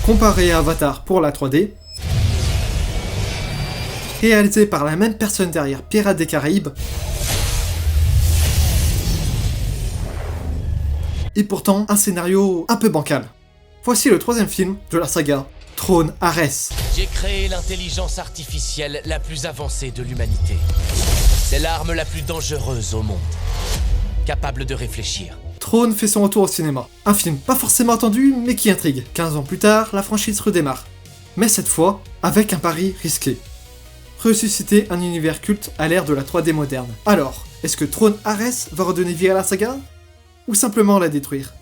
Comparé à Avatar pour la 3D, réalisé par la même personne derrière Pirates des Caraïbes, et pourtant un scénario un peu bancal. Voici le troisième film de la saga, Trône Ares. J'ai créé l'intelligence artificielle la plus avancée de l'humanité. C'est l'arme la plus dangereuse au monde, capable de réfléchir. Trône fait son retour au cinéma. Un film pas forcément attendu, mais qui intrigue. 15 ans plus tard, la franchise redémarre. Mais cette fois, avec un pari risqué. Ressusciter un univers culte à l'ère de la 3D moderne. Alors, est-ce que Trône Ares va redonner vie à la saga ? Ou simplement la détruire ?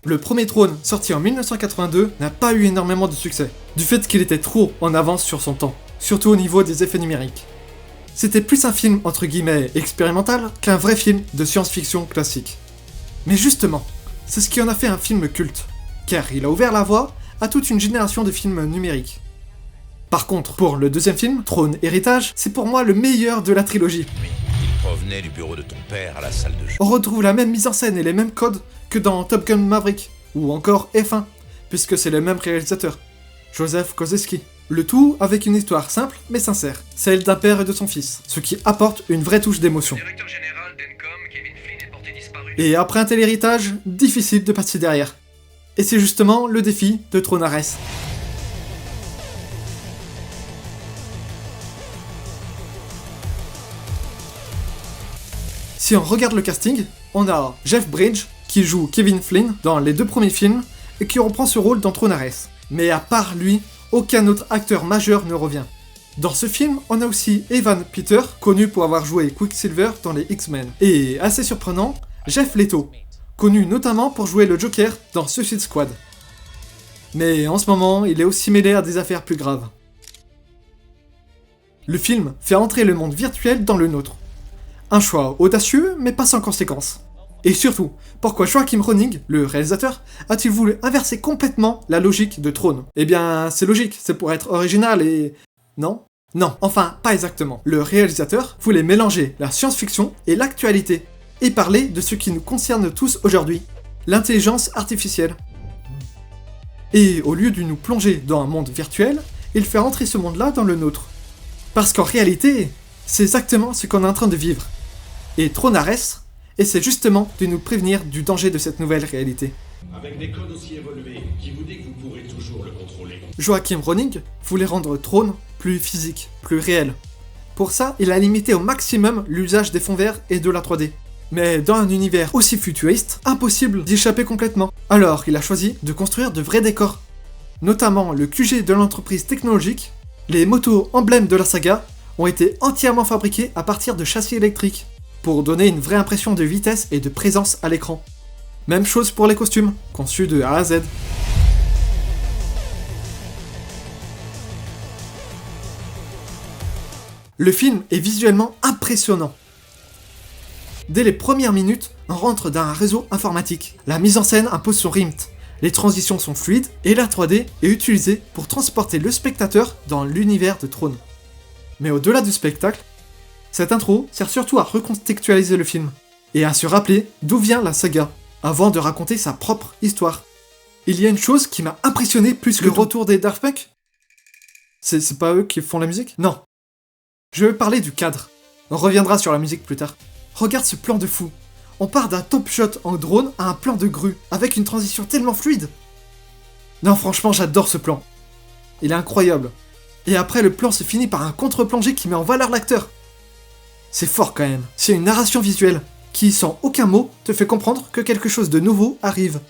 Le premier Trône, sorti en 1982, n'a pas eu énormément de succès, du fait qu'il était trop en avance sur son temps, surtout au niveau des effets numériques. C'était plus un film entre guillemets expérimental qu'un vrai film de science-fiction classique. Mais justement, c'est ce qui en a fait un film culte, car il a ouvert la voie à toute une génération de films numériques. Par contre, pour le deuxième film, Trône Héritage, c'est pour moi le meilleur de la trilogie. Il provenait du bureau de ton père à la salle de jeu. On retrouve la même mise en scène et les mêmes codes que dans Top Gun Maverick, ou encore F1, puisque c'est le même réalisateur, Joseph Kosinski. Le tout avec une histoire simple mais sincère, celle d'un père et de son fils, ce qui apporte une vraie touche d'émotion. Et après un tel héritage, difficile de passer derrière. Et c'est justement le défi de Trône Ares. Si on regarde le casting, on a Jeff Bridges, qui joue Kevin Flynn dans les deux premiers films, et qui reprend ce rôle dans Trône Ares. Mais à part lui, aucun autre acteur majeur ne revient. Dans ce film, on a aussi Evan Peters, connu pour avoir joué Quicksilver dans les X-Men. Et assez surprenant, Jeff Leto, connu notamment pour jouer le Joker dans Suicide Squad. Mais en ce moment, il est aussi mêlé à des affaires plus graves. Le film fait entrer le monde virtuel dans le nôtre. Un choix audacieux, mais pas sans conséquences. Et surtout, pourquoi Joachim Ronning, le réalisateur, a-t-il voulu inverser complètement la logique de Trône ? Eh bien, c'est logique, c'est pour être original et... Non ? Non, enfin, pas exactement. Le réalisateur voulait mélanger la science-fiction et l'actualité, et parler de ce qui nous concerne tous aujourd'hui, l'intelligence artificielle. Et au lieu de nous plonger dans un monde virtuel, il fait entrer ce monde-là dans le nôtre. Parce qu'en réalité, c'est exactement ce qu'on est en train de vivre. Et Trône Ares essaie justement de nous prévenir du danger de cette nouvelle réalité. Avec des codes aussi évolués, qui vous dit que vous pourrez toujours le contrôler. Joachim Ronning voulait rendre Trône plus physique, plus réel. Pour ça, il a limité au maximum l'usage des fonds verts et de la 3D. Mais dans un univers aussi futuriste, impossible d'y échapper complètement. Alors il a choisi de construire de vrais décors. Notamment le QG de l'entreprise technologique, les motos emblèmes de la saga ont été entièrement fabriqués à partir de châssis électriques, pour donner une vraie impression de vitesse et de présence à l'écran. Même chose pour les costumes, conçus de A à Z. Le film est visuellement impressionnant. Dès les premières minutes, on rentre dans un réseau informatique. La mise en scène impose son rythme, les transitions sont fluides et la 3D est utilisée pour transporter le spectateur dans l'univers de Trône. Mais au-delà du spectacle, cette intro sert surtout à recontextualiser le film, et à se rappeler d'où vient la saga, avant de raconter sa propre histoire. Il y a une chose qui m'a impressionné plus que le retour des Daft Punk. C'est pas eux qui font la musique ? Non. Je veux parler du cadre. On reviendra sur la musique plus tard. Regarde ce plan de fou. On part d'un top shot en drone à un plan de grue, avec une transition tellement fluide. Non, franchement, j'adore ce plan. Il est incroyable. Et après, le plan se finit par un contre-plongé qui met en valeur l'acteur. C'est fort quand même. C'est une narration visuelle qui, sans aucun mot, te fait comprendre que quelque chose de nouveau arrive.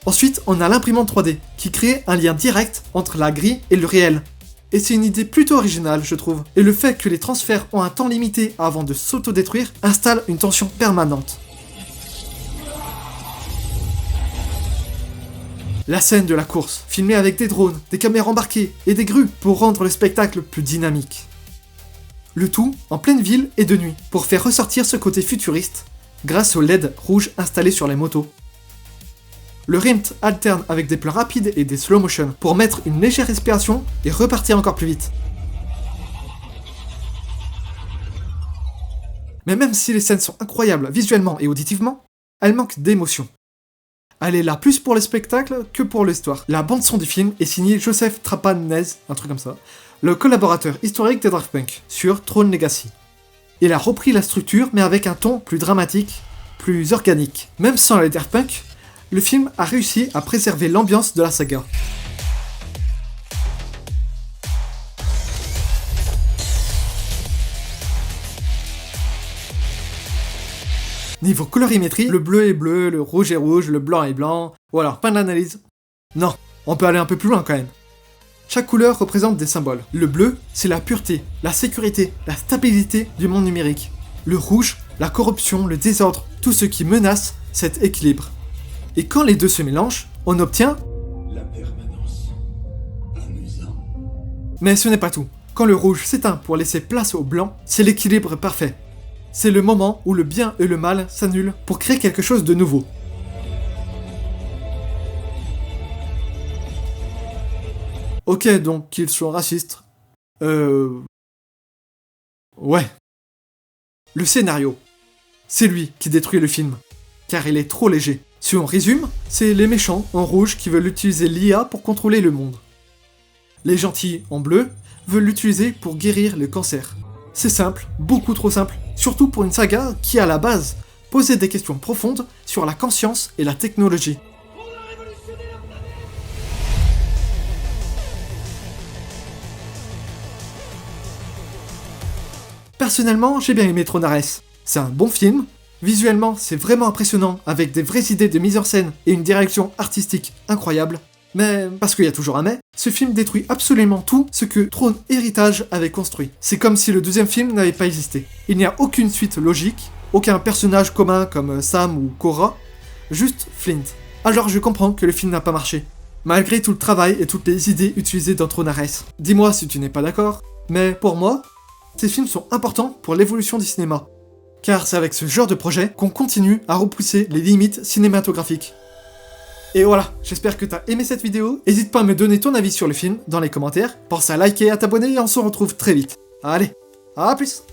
Ensuite, on a l'imprimante 3D, qui crée un lien direct entre la grille et le réel. Et c'est une idée plutôt originale, je trouve. Et le fait que les transferts ont un temps limité avant de s'autodétruire installe une tension permanente. La scène de la course, filmée avec des drones, des caméras embarquées et des grues pour rendre le spectacle plus dynamique. Le tout en pleine ville et de nuit, pour faire ressortir ce côté futuriste, grâce aux LED rouges installés sur les motos. Le rythme alterne avec des plans rapides et des slow motion, pour mettre une légère respiration et repartir encore plus vite. Mais même si les scènes sont incroyables visuellement et auditivement, elles manquent d'émotion. Elle est là plus pour le spectacle que pour l'histoire. La bande-son du film est signée Joseph Trapanese, un truc comme ça, le collaborateur historique des Daft Punk, sur Tron Legacy. Il a repris la structure, mais avec un ton plus dramatique, plus organique. Même sans les Daft Punk, le film a réussi à préserver l'ambiance de la saga. Niveau colorimétrie, le bleu est bleu, le rouge est rouge, le blanc est blanc. Voilà, pas d'analyse. Non, on peut aller un peu plus loin quand même. Chaque couleur représente des symboles. Le bleu, c'est la pureté, la sécurité, la stabilité du monde numérique. Le rouge, la corruption, le désordre, tout ce qui menace cet équilibre. Et quand les deux se mélangent, on obtient... La permanence. Amusant. Mais ce n'est pas tout. Quand le rouge s'éteint pour laisser place au blanc, c'est l'équilibre parfait. C'est le moment où le bien et le mal s'annulent pour créer quelque chose de nouveau. Ok, donc qu'ils soient racistes. Ouais. Le scénario. C'est lui qui détruit le film. Car il est trop léger. Si on résume, c'est les méchants en rouge qui veulent utiliser l'IA pour contrôler le monde. Les gentils en bleu veulent l'utiliser pour guérir le cancer. C'est simple, beaucoup trop simple, surtout pour une saga qui, à la base, posait des questions profondes sur la conscience et la technologie. Personnellement, j'ai bien aimé Tron Ares. C'est un bon film, visuellement c'est vraiment impressionnant avec des vraies idées de mise en scène et une direction artistique incroyable. Mais, parce qu'il y a toujours un mais, ce film détruit absolument tout ce que Tron Héritage avait construit. C'est comme si le deuxième film n'avait pas existé. Il n'y a aucune suite logique, aucun personnage commun comme Sam ou Cora, juste Flint. Alors je comprends que le film n'a pas marché, malgré tout le travail et toutes les idées utilisées dans Tron Ares. Dis-moi si tu n'es pas d'accord, mais pour moi, ces films sont importants pour l'évolution du cinéma. Car c'est avec ce genre de projet qu'on continue à repousser les limites cinématographiques. Et voilà, j'espère que t'as aimé cette vidéo, n'hésite pas à me donner ton avis sur le film dans les commentaires, pense à liker et à t'abonner et on se retrouve très vite. Allez, à plus!